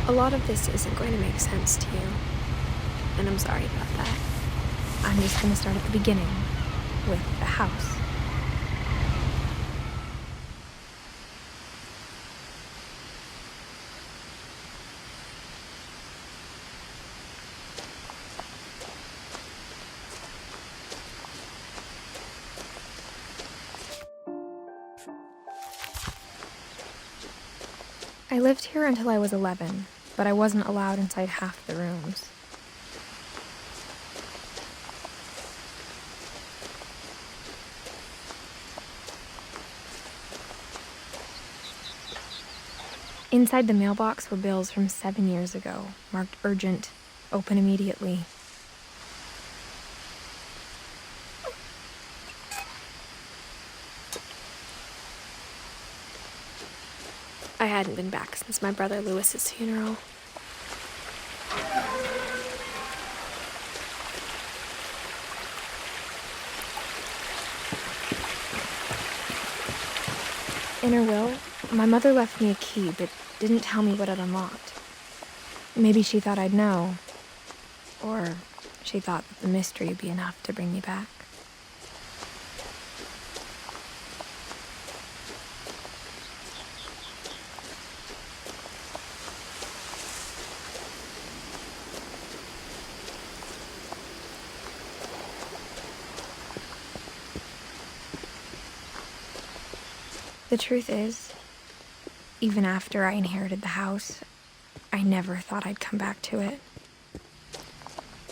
A lot of this isn't going to make sense to you, and I'm sorry about that. I'm just going to start at the beginning, with the house. I lived here until I was 11, but I wasn't allowed inside half the rooms. Inside the mailbox were bills from 7 years ago, marked urgent, open immediately. I hadn't been back since my brother Lewis's funeral. In her will, my mother left me a key, but didn't tell me what it unlocked. Maybe she thought I'd know. Or she thought that the mystery would be enough to bring me back. The truth is, even after I inherited the house, I never thought I'd come back to it.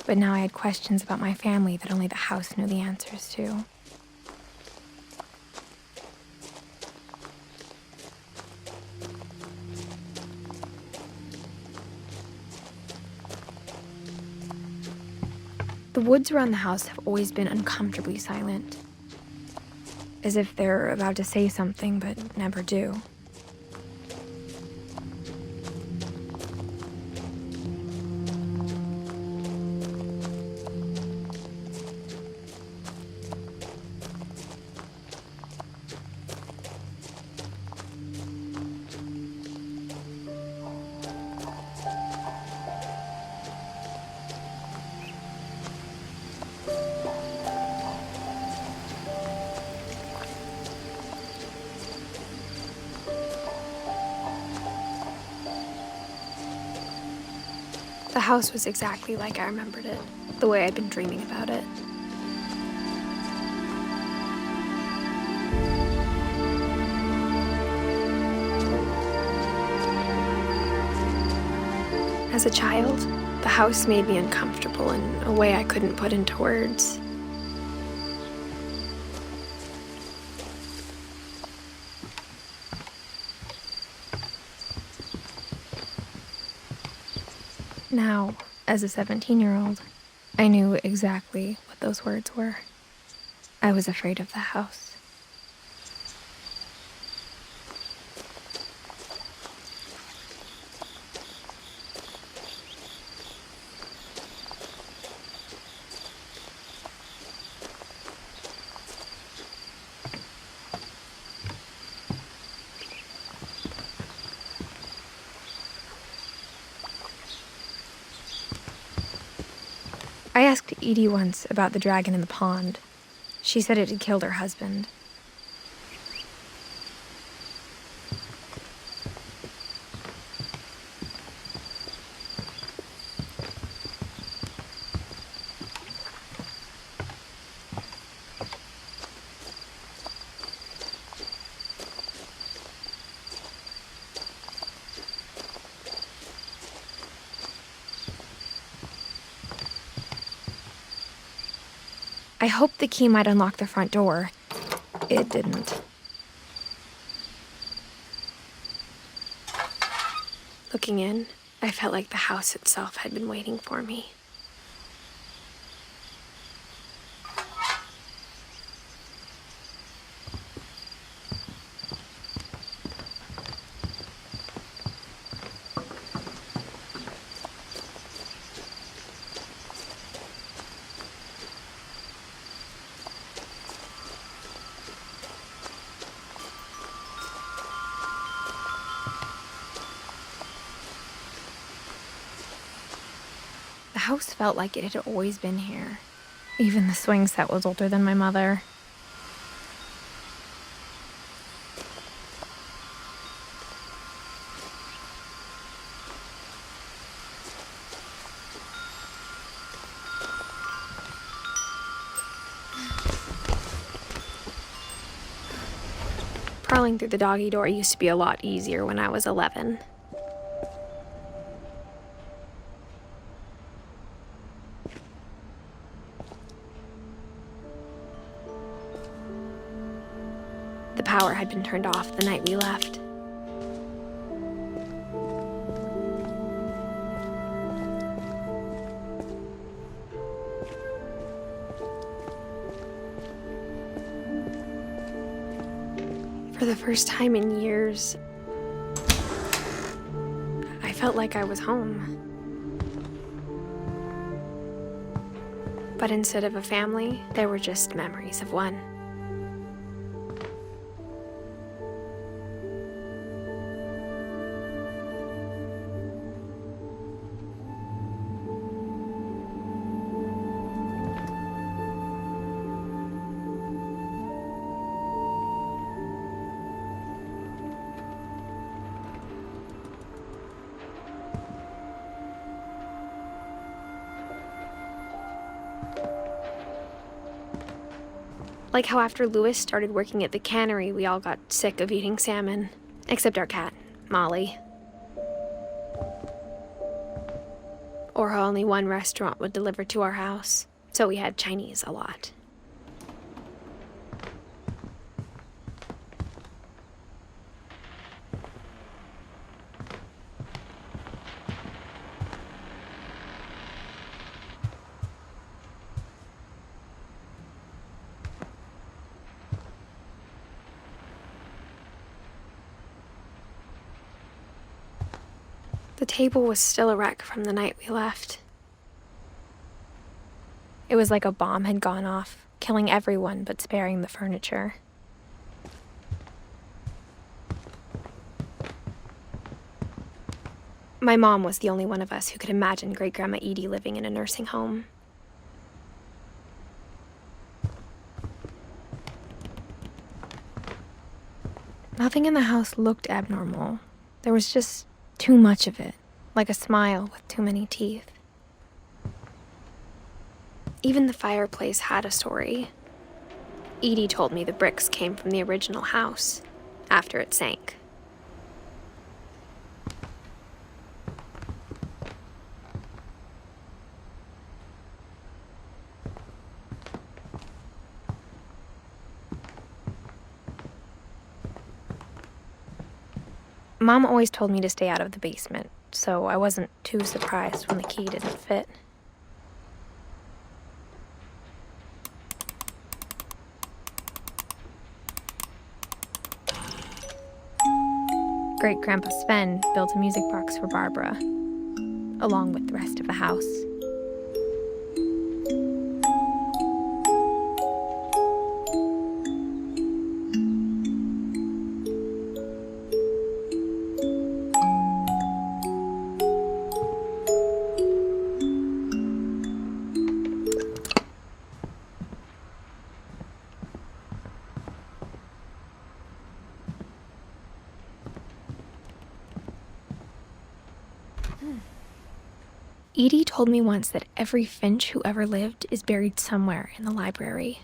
But now I had questions about my family that only the house knew the answers to. The woods around the house have always been uncomfortably silent, as if they're about to say something but never do. The house was exactly like I remembered it, the way I'd been dreaming about it. As a child, the house made me uncomfortable in a way I couldn't put into words. Now, as a 17-year-old, I knew exactly what those words were. I was afraid of the house. I asked Edie once about the dragon in the pond. She said it had killed her husband. I hoped the key might unlock the front door. It didn't. Looking in, I felt like the house itself had been waiting for me. The house felt like it had always been here. Even the swing set was older than my mother. Crawling through the doggy door used to be a lot easier when I was 11. The power had been turned off the night we left. For the first time in years, I felt like I was home. But instead of a family, there were just memories of one. Like how after Louis started working at the cannery, we all got sick of eating salmon. Except our cat, Molly. Or how only one restaurant would deliver to our house, so we had Chinese a lot. The table was still a wreck from the night we left. It was like a bomb had gone off, killing everyone but sparing the furniture. My mom was the only one of us who could imagine Great-Grandma Edie living in a nursing home. Nothing in the house looked abnormal. There was just too much of it, like a smile with too many teeth. Even the fireplace had a story. Edie told me the bricks came from the original house, after it sank. Mom always told me to stay out of the basement, so I wasn't too surprised when the key didn't fit. Great-Grandpa Sven built a music box for Barbara, along with the rest of the house. Edie told me once that every Finch who ever lived is buried somewhere in the library.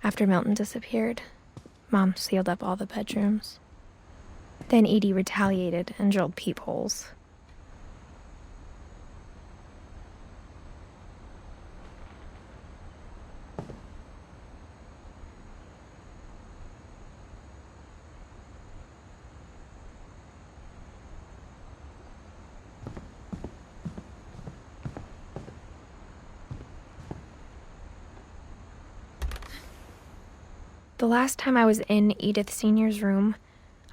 After Milton disappeared, Mom sealed up all the bedrooms. Then Edie retaliated and drilled peepholes. The last time I was in Edith Sr.'s room,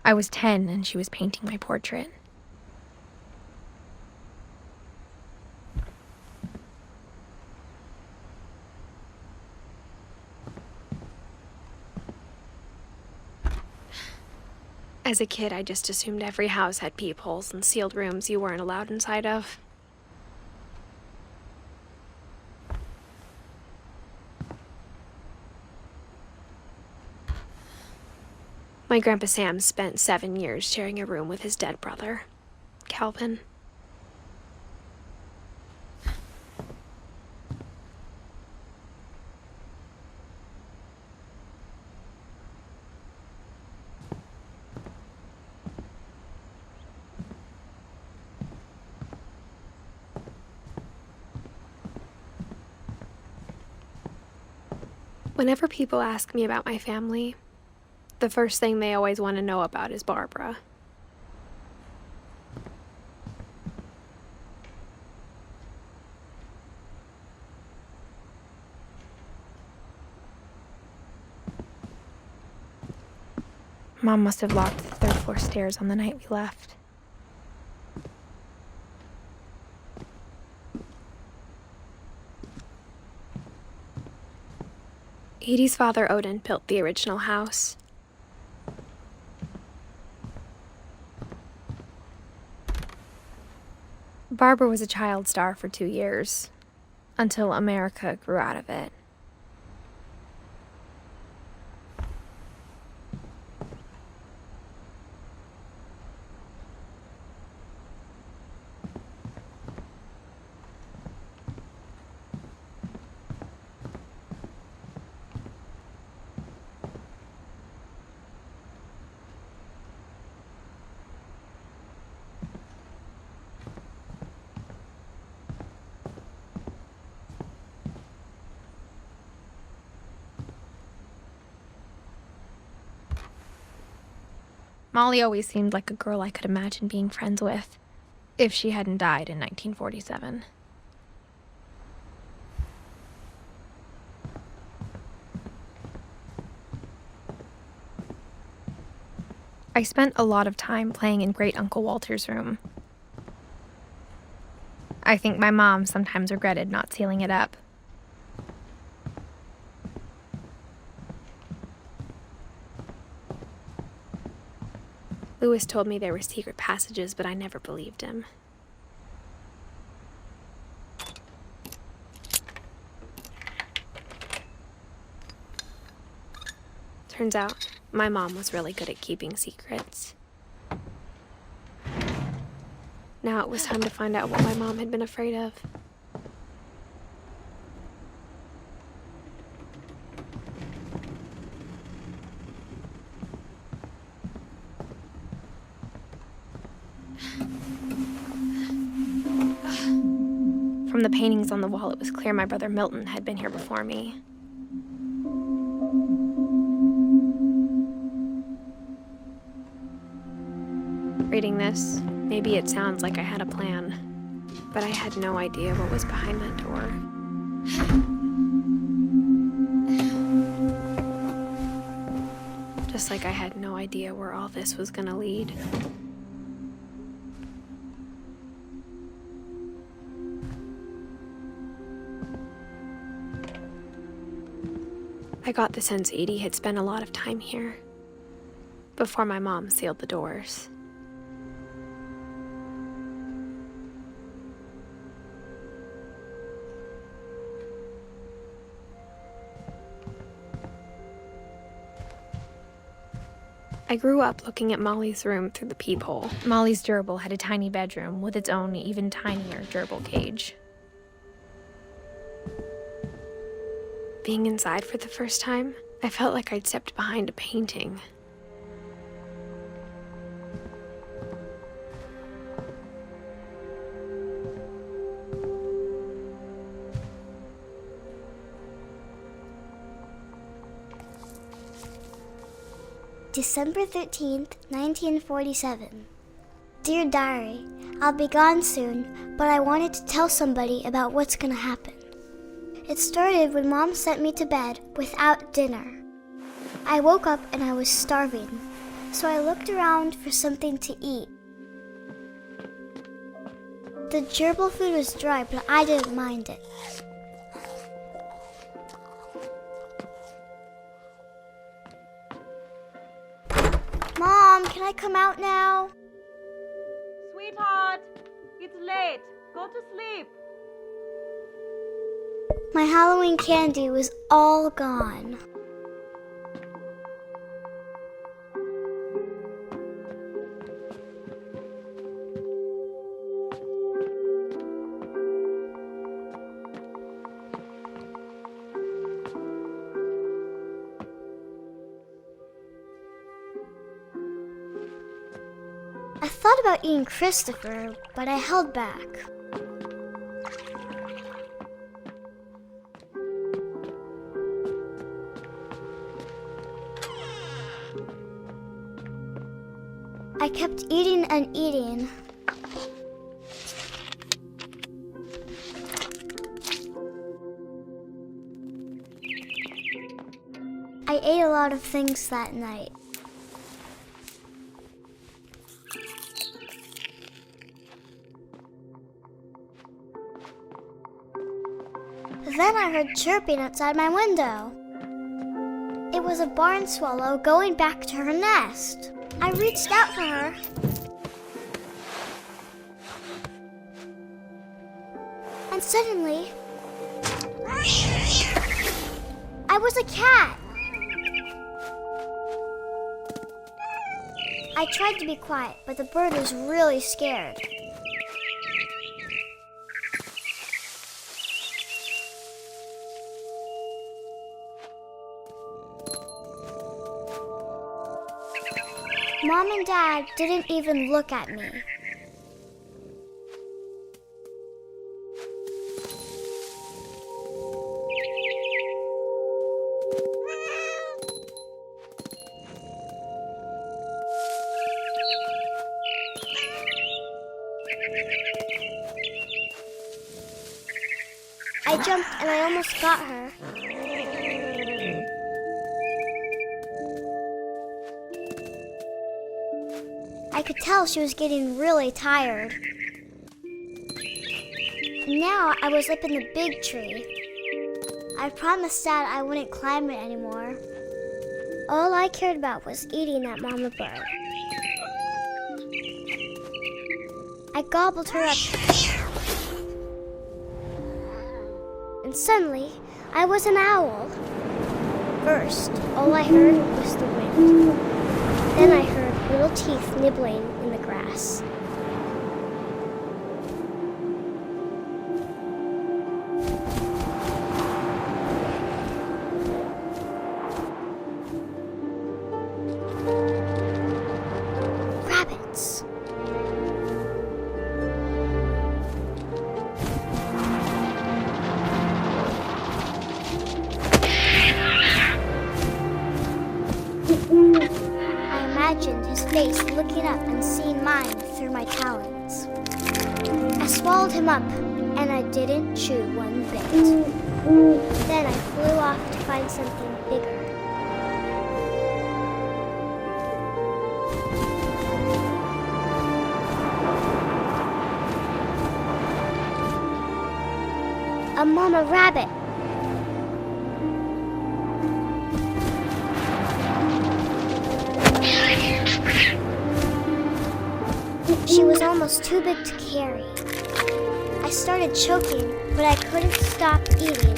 I was 10 and she was painting my portrait. As a kid, I just assumed every house had peepholes and sealed rooms you weren't allowed inside of. My Grandpa Sam spent 7 years sharing a room with his dead brother, Calvin. Whenever people ask me about my family, the first thing they always want to know about is Barbara. Mom must have locked the third floor stairs on the night we left. Edie's father, Odin, built the original house. Barbara was a child star for 2 years, until America grew out of it. Molly always seemed like a girl I could imagine being friends with, if she hadn't died in 1947. I spent a lot of time playing in Great Uncle Walter's room. I think my mom sometimes regretted not sealing it up. Lewis told me there were secret passages, but I never believed him. Turns out, my mom was really good at keeping secrets. Now it was time to find out what my mom had been afraid of. From the paintings on the wall, it was clear my brother Milton had been here before me. Reading this, maybe it sounds like I had a plan, but I had no idea what was behind that door. Just like I had no idea where all this was gonna lead. I got the sense Edie had spent a lot of time here, before my mom sealed the doors. I grew up looking at Molly's room through the peephole. Molly's gerbil had a tiny bedroom with its own even tinier gerbil cage. Being inside for the first time, I felt like I'd stepped behind a painting. December 13th, 1947. Dear Diary, I'll be gone soon, but I wanted to tell somebody about what's gonna happen. It started when Mom sent me to bed without dinner. I woke up and I was starving, so I looked around for something to eat. The gerbil food was dry, but I didn't mind it. Mom, can I come out now? Sweetheart, it's late. Go to sleep. My Halloween candy was all gone. I thought about eating Christopher, but I held back. I kept eating and eating. I ate a lot of things that night. Then I heard chirping outside my window. It was a barn swallow going back to her nest. I reached out for her. And suddenly, I was a cat. I tried to be quiet, but the bird was really scared. Mom and Dad didn't even look at me. I jumped and I almost got her. I could tell she was getting really tired. Now I was up in the big tree. I promised Dad I wouldn't climb it anymore. All I cared about was eating that mama bird. I gobbled her up. And suddenly, I was an owl. First, all I heard was the wind. Then I heard little teeth nibbling in the grass. Rabbits. I imagined his face looking up and seeing mine through my talons. I swallowed him up, and I didn't chew one bit. Then I flew off to find something bigger. A mama rabbit. She was almost too big to carry. I started choking, but I couldn't stop eating.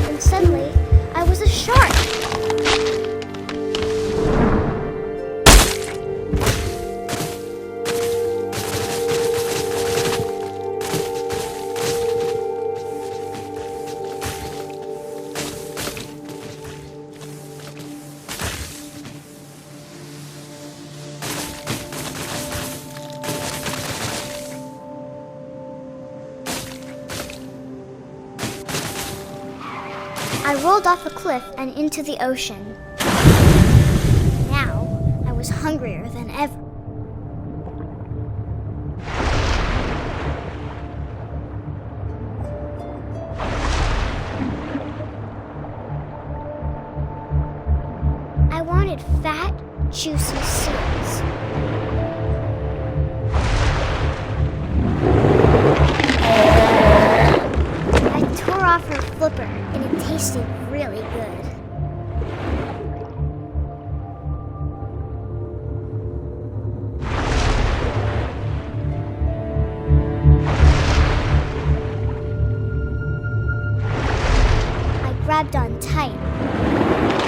And suddenly, I was a shark. I rolled off a cliff and into the ocean. Now, I was hungrier than ever. I wanted fat, juicy seeds. I tore off her flipper, and it tasted really good. grabbed on tight.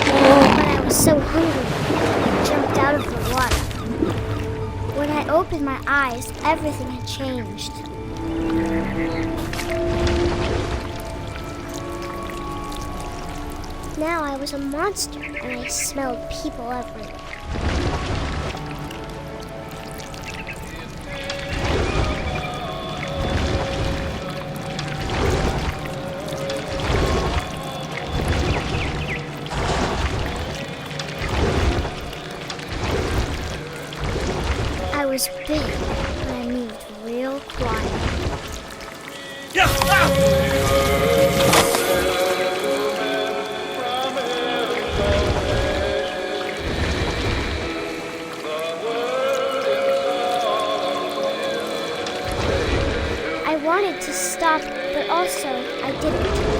But I was so hungry, I jumped out of the water. When I opened my eyes, everything had changed. Now I was a monster, and I smelled people everywhere. I was big, but I moved real quiet. I wanted to stop, but also I didn't.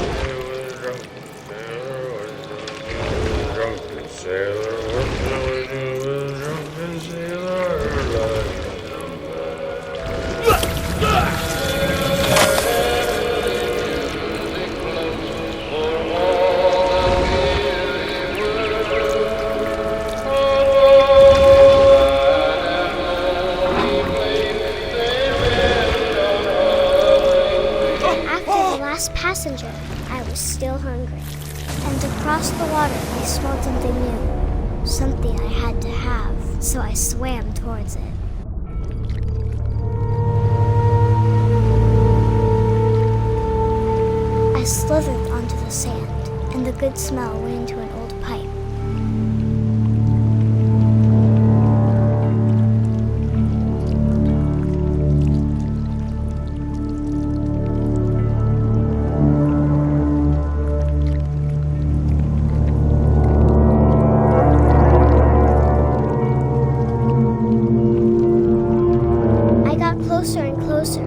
Drunken sailor, what shall we do with a drunken sailor? Passenger, I was still hungry. And across the water, I smelled something new. Something I had to have, so I swam towards it. I slithered onto the sand, and the good smell went into an old pipe. Closer and closer.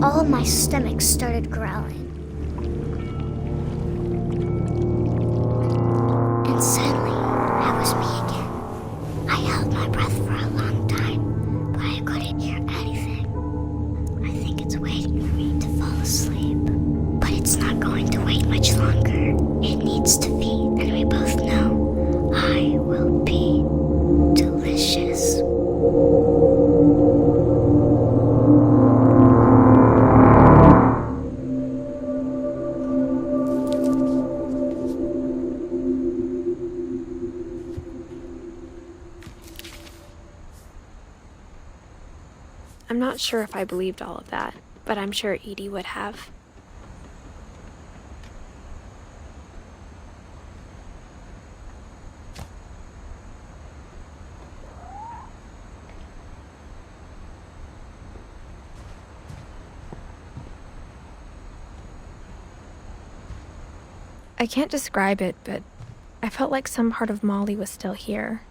All of my stomach started growling. And suddenly, I was me again. I held my breath for a long time, but I couldn't hear anything. I think it's waiting for me to fall asleep. But it's not going to wait much longer. It needs to feed, and we both know I will be delicious. I'm not sure if I believed all of that, but I'm sure Edie would have. I can't describe it, but I felt like some part of Molly was still here.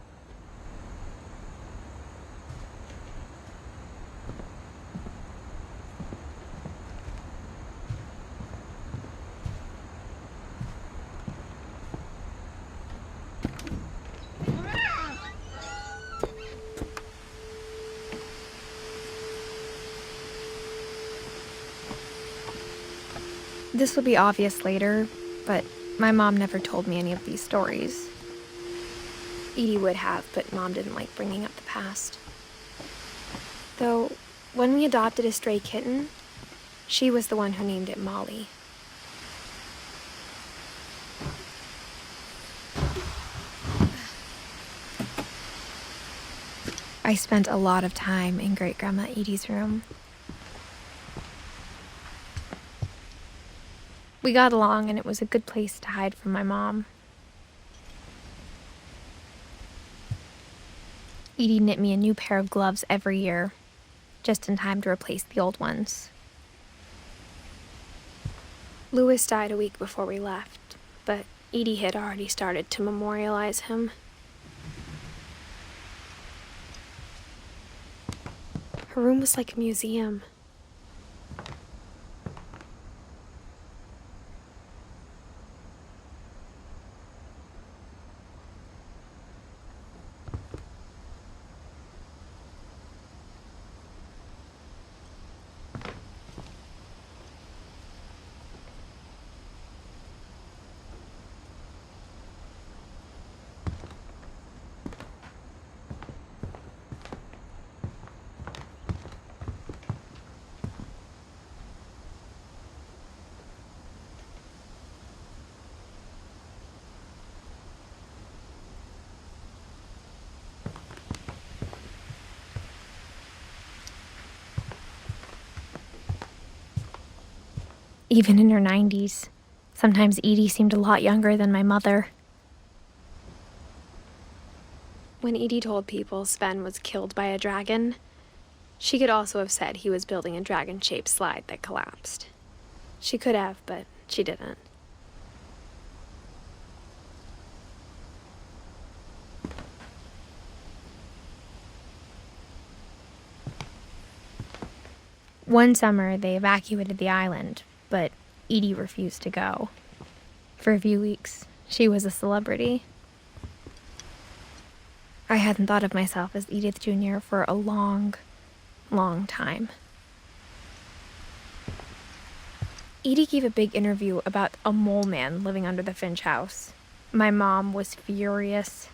This will be obvious later, but my mom never told me any of these stories. Edie would have, but Mom didn't like bringing up the past. Though, when we adopted a stray kitten, she was the one who named it Molly. I spent a lot of time in Great-Grandma Edie's room. We got along, and it was a good place to hide from my mom. Edie knit me a new pair of gloves every year, just in time to replace the old ones. Louis died a week before we left, but Edie had already started to memorialize him. Her room was like a museum. even in her 90s. Sometimes Edie seemed a lot younger than my mother. When Edie told people Sven was killed by a dragon, she could also have said he was building a dragon-shaped slide that collapsed. She could have, but she didn't. One summer, they evacuated the island, but Edie refused to go. For a few weeks, she was a celebrity. I hadn't thought of myself as Edith Jr. for a long time. Edie gave a big interview about a mole man living under the Finch house. My mom was furious.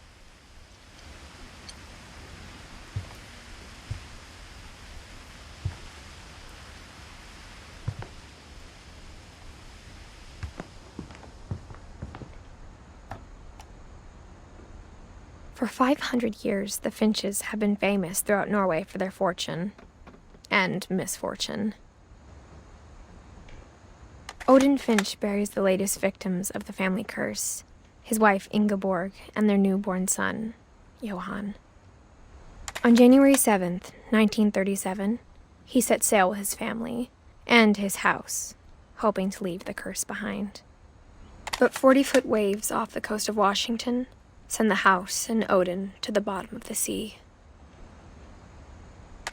For 500 years, the Finches have been famous throughout Norway for their fortune and misfortune. Odin Finch buries the latest victims of the family curse, his wife Ingeborg and their newborn son, Johan. On January 7th, 1937, he set sail with his family and his house, hoping to leave the curse behind. But 40-foot waves off the coast of Washington send the house and Odin to the bottom of the sea.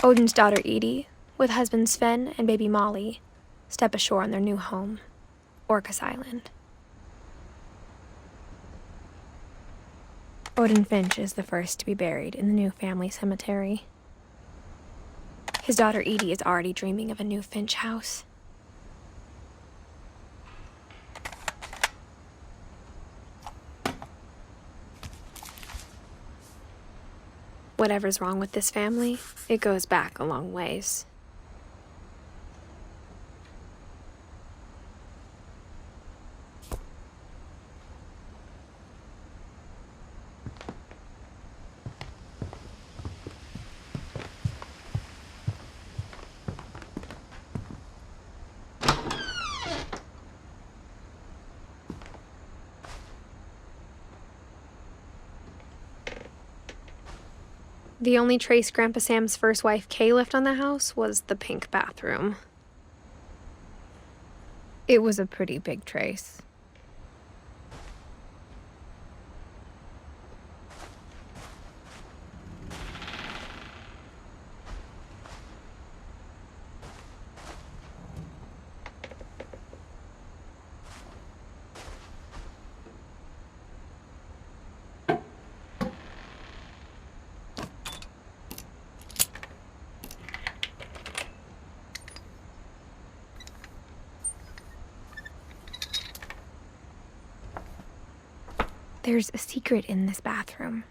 Odin's daughter Edie, with husband Sven and baby Molly, step ashore on their new home, Orcas Island. Odin Finch is the first to be buried in the new family cemetery. His daughter Edie is already dreaming of a new Finch house. Whatever's wrong with this family, it goes back a long ways. The only trace Grandpa Sam's first wife Kay left on the house was the pink bathroom. It was a pretty big trace. There's a secret in this bathroom.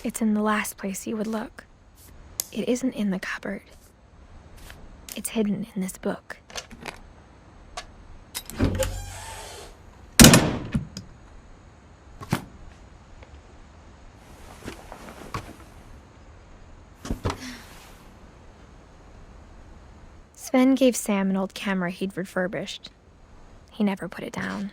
It's in the last place you would look. It isn't in the cupboard. It's hidden in this book. Sven gave Sam an old camera he'd refurbished. He never put it down.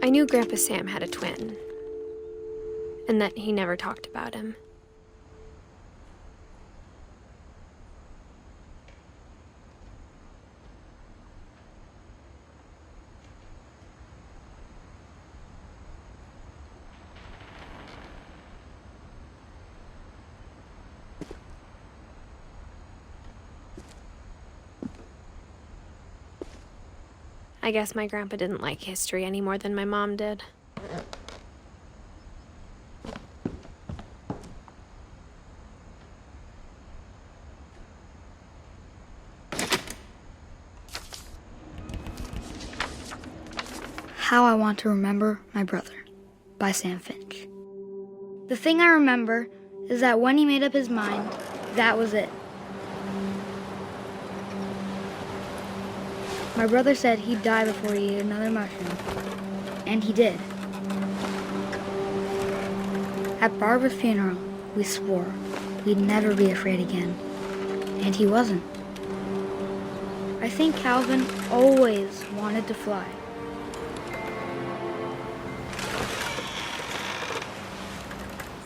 I knew Grandpa Sam had a twin, and that he never talked about him. I guess my grandpa didn't like history any more than my mom did. How I Want to Remember My Brother by Sam Finch. The thing I remember is that when he made up his mind, that was it. My brother said he'd die before he ate another mushroom, and he did. At Barbara's funeral, we swore we'd never be afraid again, and he wasn't. I think Calvin always wanted to fly.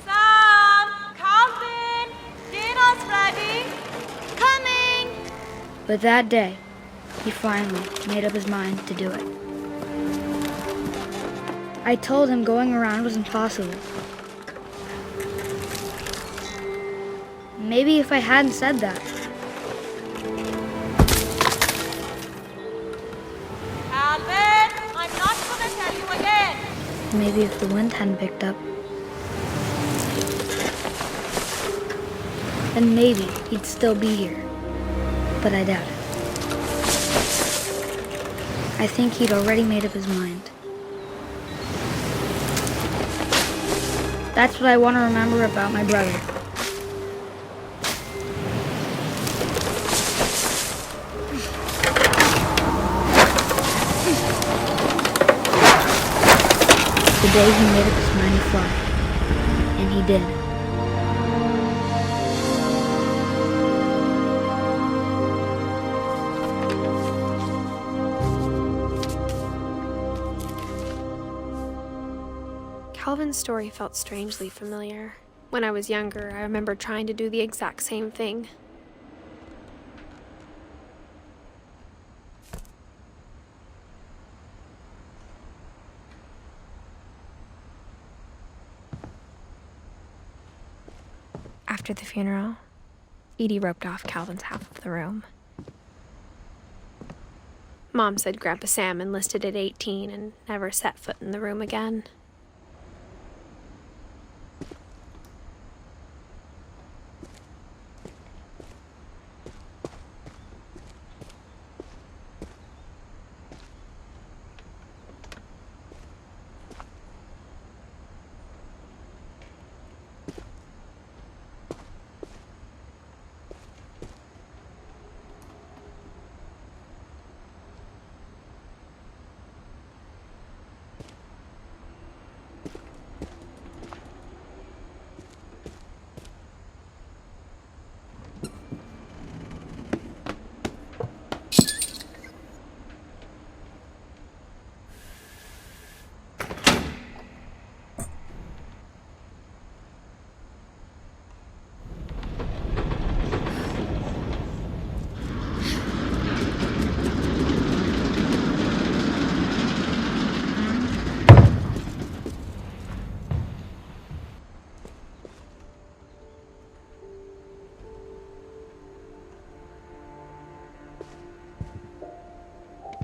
Sam! Calvin! Dinner's ready! Coming! But that day, he finally made up his mind to do it. I told him going around was impossible. Maybe if I hadn't said that. Calvin! I'm not gonna tell you again! Maybe if the wind hadn't picked up. Then maybe he'd still be here. But I doubt it. I think he'd already made up his mind. That's what I want to remember about my brother. The day he made up his mind to fly. And he did. Calvin's story felt strangely familiar. When I was younger, I remember trying to do the exact same thing. After the funeral, Edie roped off Calvin's half of the room. Mom said Grandpa Sam enlisted at 18 and never set foot in the room again.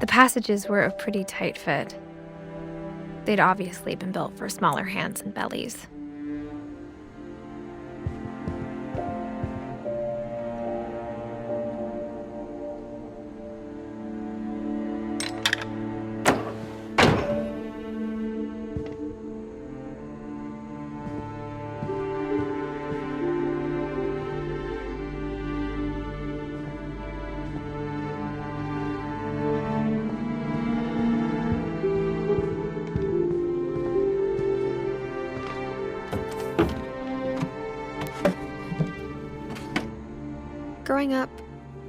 The passages were a pretty tight fit. They'd obviously been built for smaller hands and bellies. Growing up,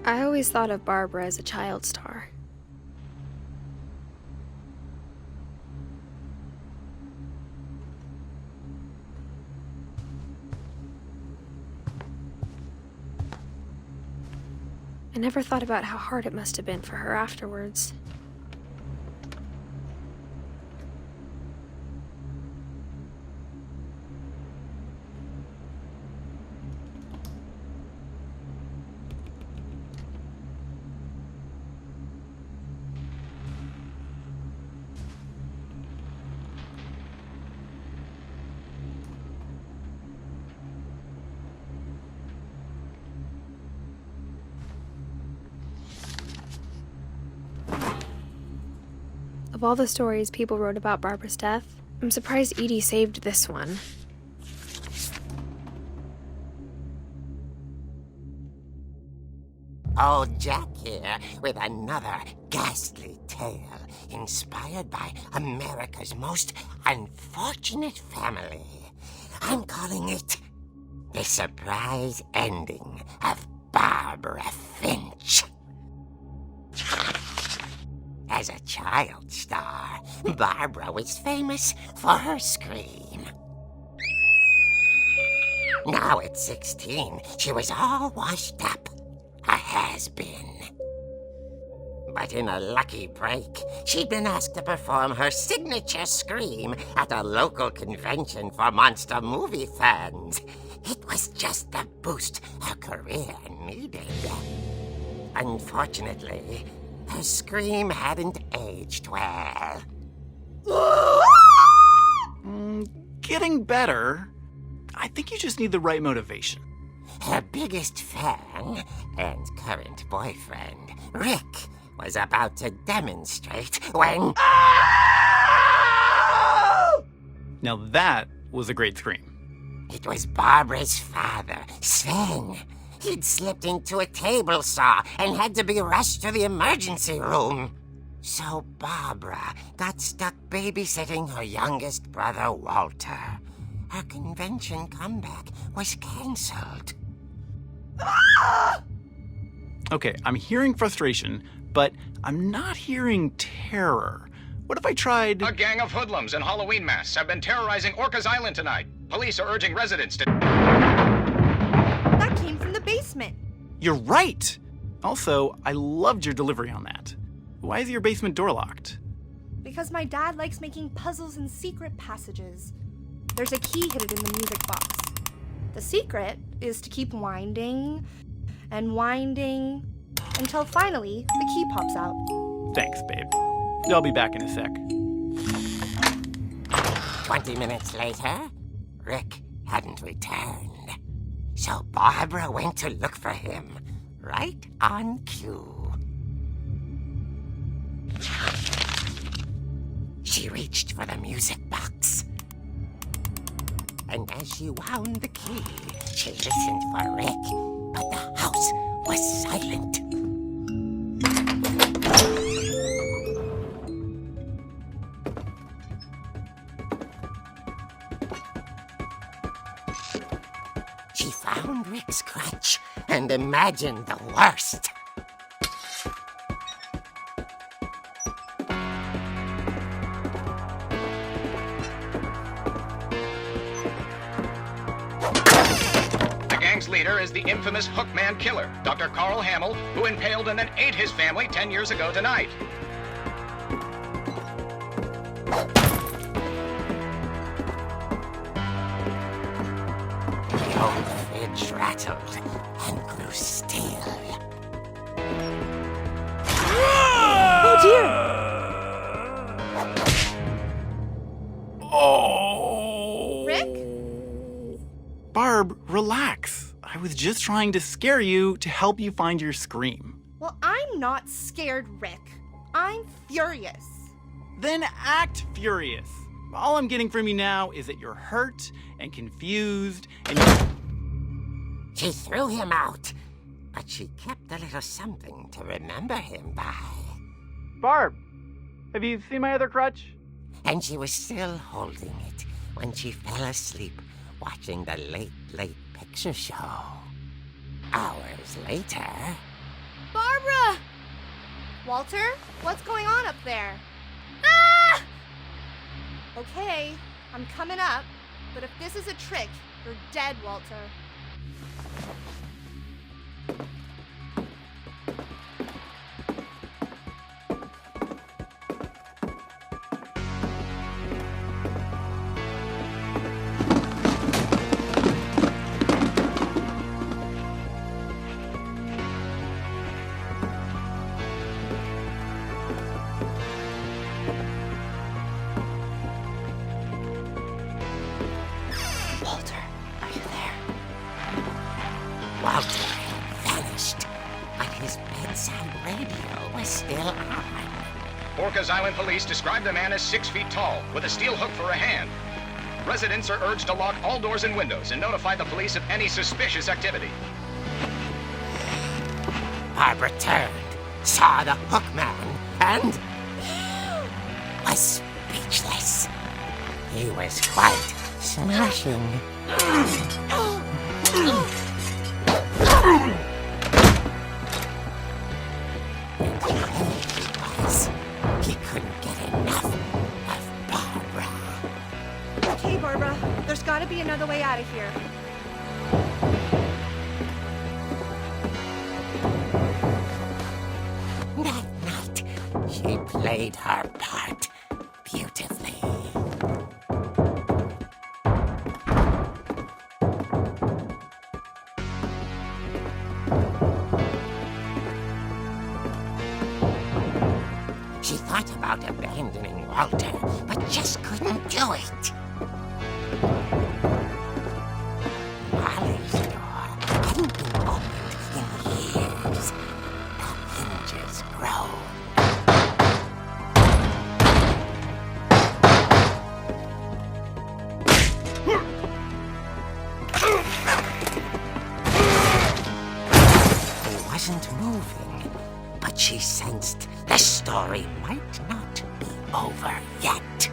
I always thought of Barbara as a child star. I never thought about how hard it must have been for her afterwards. Of all the stories people wrote about Barbara's death, I'm surprised Edie saved this one. Old Jack here with another ghastly tale inspired by America's most unfortunate family. I'm calling it The Surprise Ending of Barbara Finch. As a child star, Barbara was famous for her scream. Now at 16, she was all washed up. A has-been. But in a lucky break, she'd been asked to perform her signature scream at a local convention for monster movie fans. It was just the boost her career needed. Unfortunately, her scream hadn't aged well. Getting better. I think you just need the right motivation. Her biggest fan and current boyfriend, Rick, was about to demonstrate when... Now that was a great scream. It was Barbara's father, Sven. He'd slipped into a table saw and had to be rushed to the emergency room. So Barbara got stuck babysitting her youngest brother, Walter. Her convention comeback was cancelled. Okay, I'm hearing frustration, but I'm not hearing terror. What if I tried... A gang of hoodlums in Halloween masks have been terrorizing Orcas Island tonight. Police are urging residents to... That came from the basement. You're right! Also, I loved your delivery on that. Why is your basement door locked? Because my dad likes making puzzles and secret passages. There's a key hidden in the music box. The secret is to keep winding and winding until finally the key pops out. Thanks, babe. I'll be back in a sec. 20 minutes later, Rick hadn't returned. So Barbara went to look for him, right on cue. She reached for the music box. And as she wound the key, she listened for Rick, but the house was silent. She found Rick's crutch and imagined the worst. The gang's leader is the infamous Hookman killer, Dr. Carl Hamill, who impaled and then ate his family 10 years ago tonight. The old fridge rattled and grew still. Oh dear! Oh! Rick? Barb, relax. I was just trying to scare you to help you find your scream. Well, I'm not scared, Rick. I'm furious. Then act furious. All I'm getting from you now is that you're hurt and confused and... She threw him out, but she kept a little something to remember him by. Barb, have you seen my other crutch? And she was still holding it when she fell asleep watching the late picture show. Hours later... Barbara! Walter, what's going on up there? Ah! Okay, I'm coming up, but if this is a trick, you're dead, Walter. hillside radio was still on. Orcas Island police describe the man as 6 feet tall, with a steel hook for a hand. Residents are urged to lock all doors and windows and notify the police of any suspicious activity. Barbara turned, saw the hook man, and was speechless. He was quite smashing. He couldn't get enough of Barbara. Okay, Barbara, there's gotta be another way out of here. That night, she played her part beautifully. She thought about abandoning Walter, but just couldn't do it. Molly's door hadn't been opened in years. The hinges groaned. He wasn't moving, but she sensed the story might not be over yet.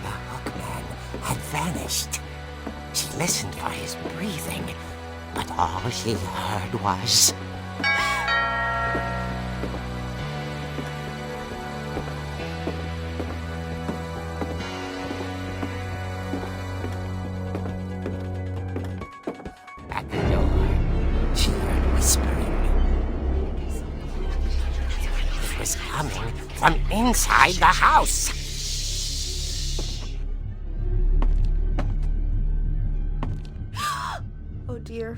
The hookman had vanished. She listened for his breathing, but all she heard was... At the door, she heard whispering. It was coming from inside the house. Oh dear.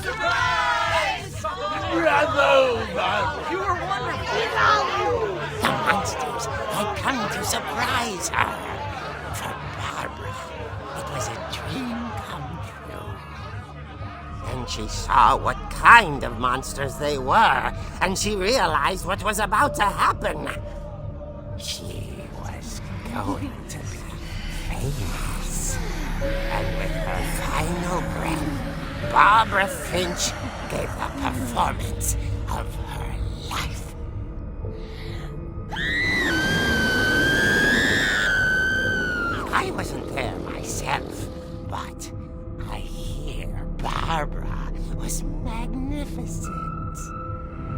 The monsters had come to surprise her. For Barbara, it was a dream come true. Then she saw what kind of monsters they were, and she realized what was about to happen. She was going to be famous. And with her final breath, Barbara Finch gave the performance of her life. I wasn't there myself, but I hear Barbara was magnificent.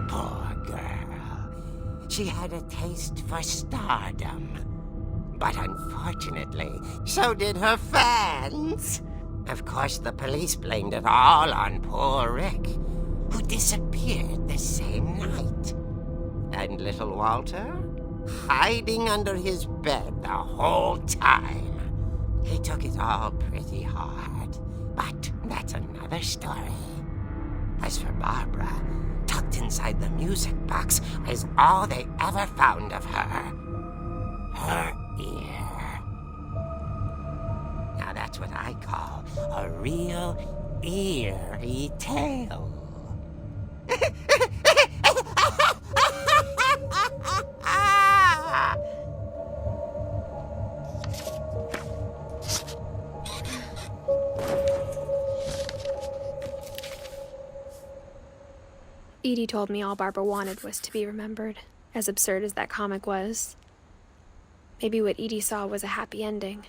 Poor girl. She had a taste for stardom. But unfortunately, so did her fans. Of course, the police blamed it all on poor Rick, who disappeared the same night. And little Walter? Hiding under his bed the whole time. He took it all pretty hard, but that's another story. As for Barbara, tucked inside the music box was all they ever found of her. Her ear. Now that's what I call a real eerie tale. Edie told me all Barbara wanted was to be remembered, as absurd as that comic was. Maybe what Edie saw was a happy ending.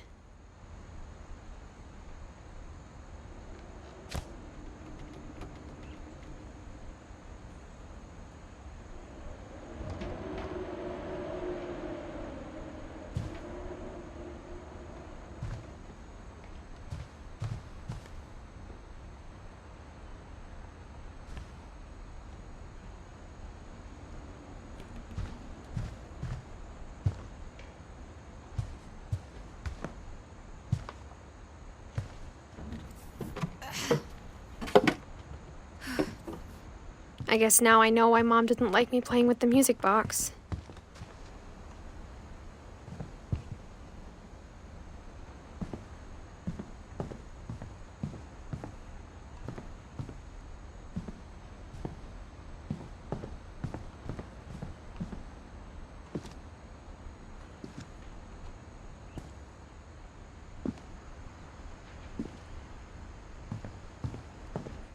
I guess now I know why Mom didn't like me playing with the music box.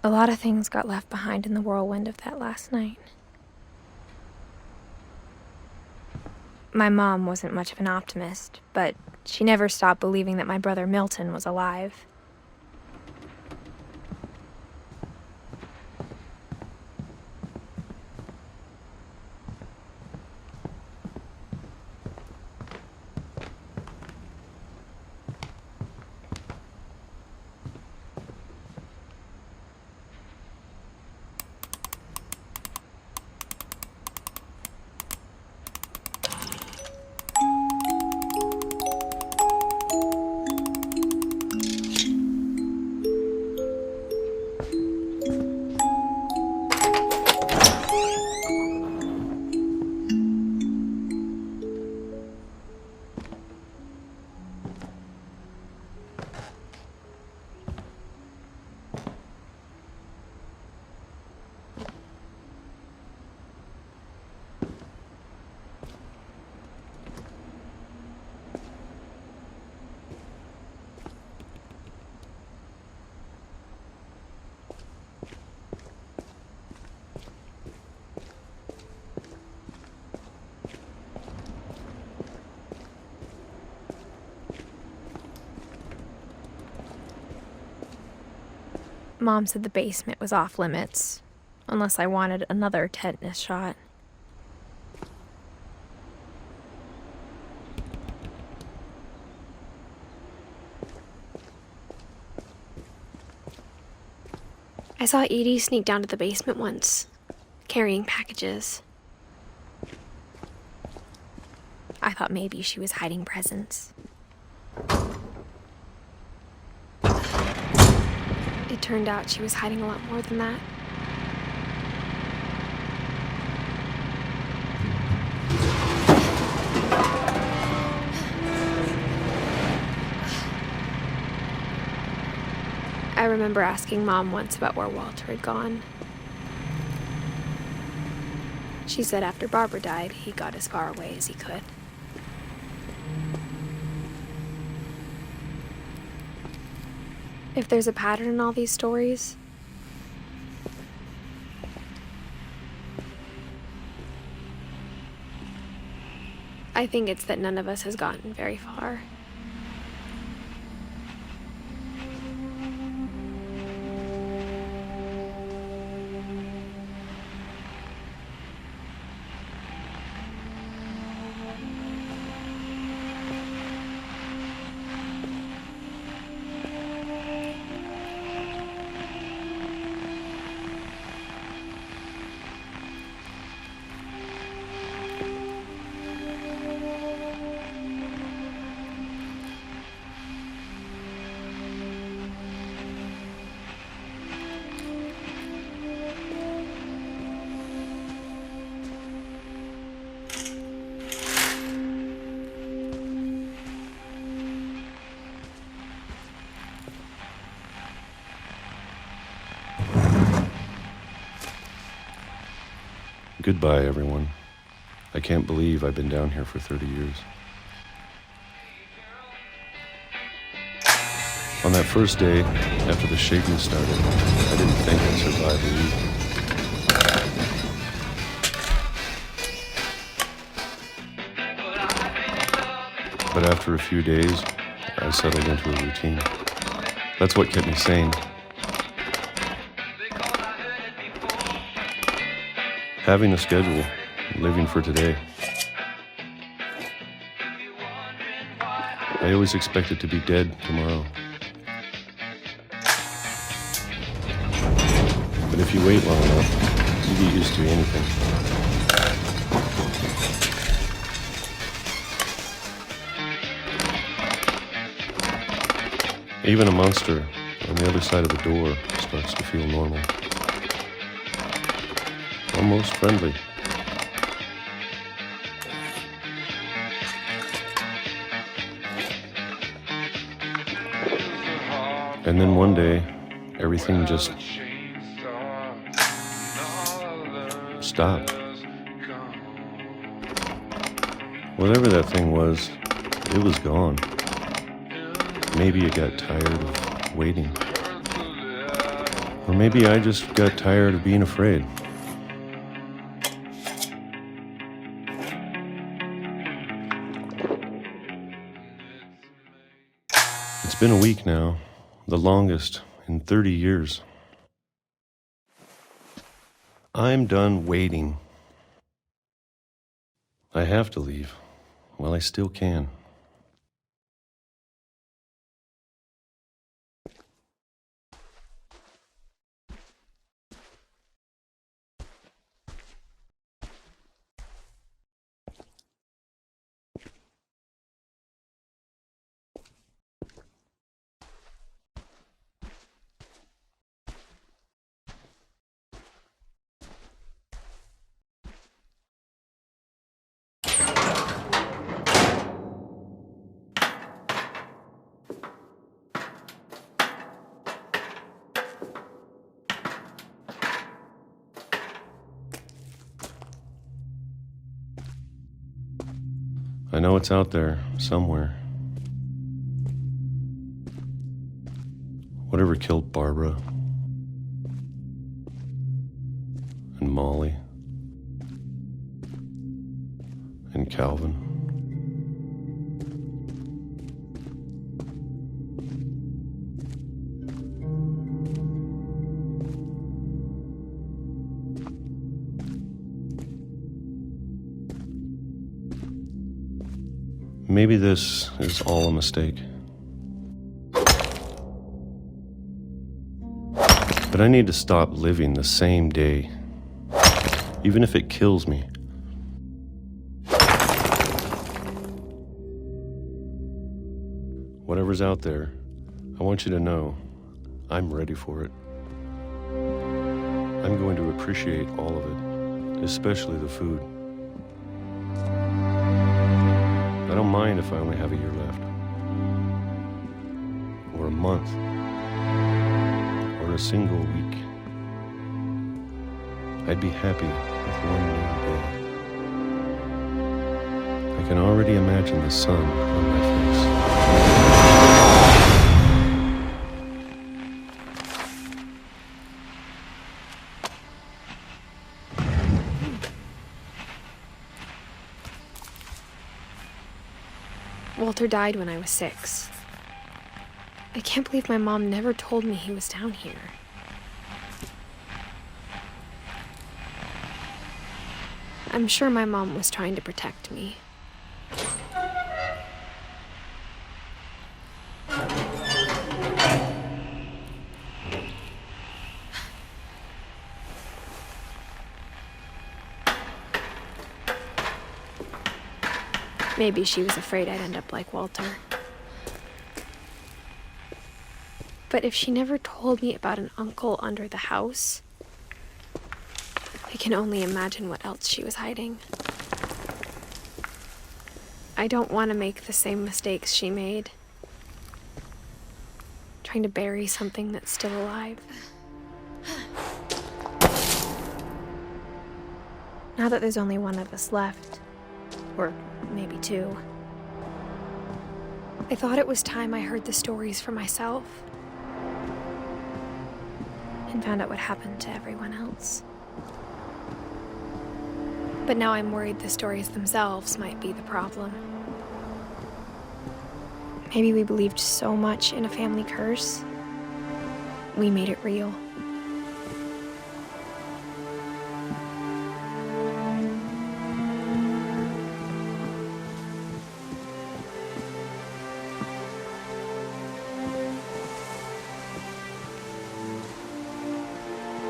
A lot of things got left behind in the whirlwind of that last night. My mom wasn't much of an optimist, but she never stopped believing that my brother Milton was alive. Mom said the basement was off limits, unless I wanted another tetanus shot. I saw Edie sneak down to the basement once, carrying packages. I thought maybe she was hiding presents. It turned out she was hiding a lot more than that. I remember asking Mom once about where Walter had gone. She said after Barbara died, he got as far away as he could. If there's a pattern in all these stories, I think it's that none of us has gotten very far. Goodbye, everyone. I can't believe I've been down here for 30 years. On that first day, after the shaking started, I didn't think I'd survive a week. But after a few days, I settled into a routine. That's what kept me sane. Having a schedule, living for today. I always expected to be dead tomorrow. But if you wait long enough, you get used to anything. Even a monster on the other side of the door starts to feel normal. almost friendly. And then one day, everything just stopped. Whatever that thing was, it was gone. Maybe it got tired of waiting. Or maybe I just got tired of being afraid. It's been a week now, the longest in 30 years. I'm done waiting. I have to leave while I still can. I know it's out there, somewhere. Whatever killed Barbara and Molly and Calvin. Maybe this is all a mistake. But I need to stop living the same day, even if it kills me. Whatever's out there, I want you to know I'm ready for it. I'm going to appreciate all of it, especially the food. I don't mind if I only have a year left, or a month, or a single week. I'd be happy with one new day. I can already imagine the sun on my face. Walter died when I was 6. I can't believe my mom never told me he was down here. I'm sure my mom was trying to protect me. Maybe she was afraid I'd end up like Walter. But if she never told me about an uncle under the house, I can only imagine what else she was hiding. I don't want to make the same mistakes she made. Trying to bury something that's still alive. Now that there's only one of us left, or maybe 2, I thought it was time I heard the stories for myself and found out what happened to everyone else. But now I'm worried the stories themselves might be the problem. Maybe we believed so much in a family curse, we made it real.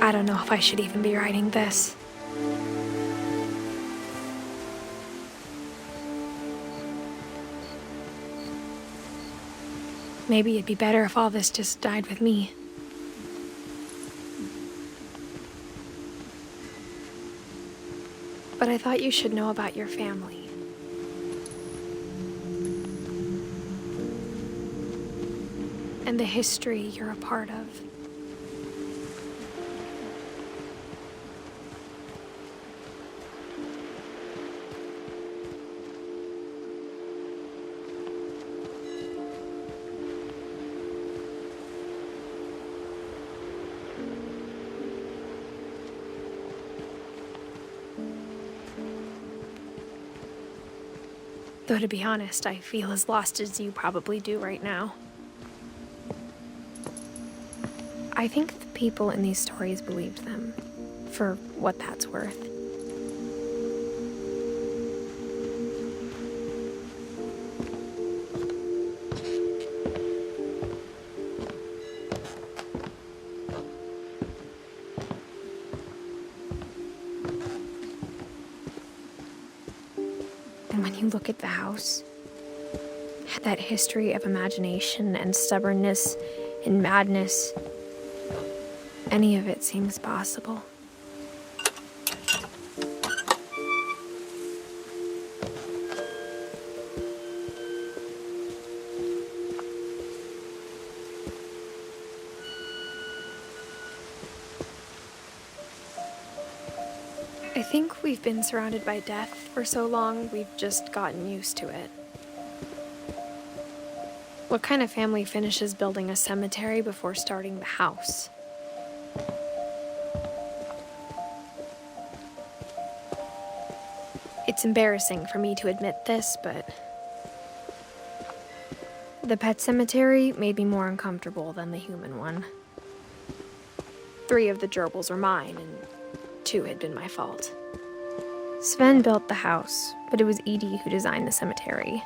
I don't know if I should even be writing this. Maybe it'd be better if all this just died with me. But I thought you should know about your family. And the history you're a part of. Though to be honest, I feel as lost as you probably do right now. I think the people in these stories believed them, for what that's worth. And when you look at the house, that history of imagination and stubbornness and madness, any of it seems possible. I think we've been surrounded by death for so long, we've just gotten used to it. What kind of family finishes building a cemetery before starting the house? It's embarrassing for me to admit this, but the pet cemetery made me more uncomfortable than the human one. 3 of the gerbils were mine, and 2 had been my fault. Sven built the house, but it was Edie who designed the cemetery.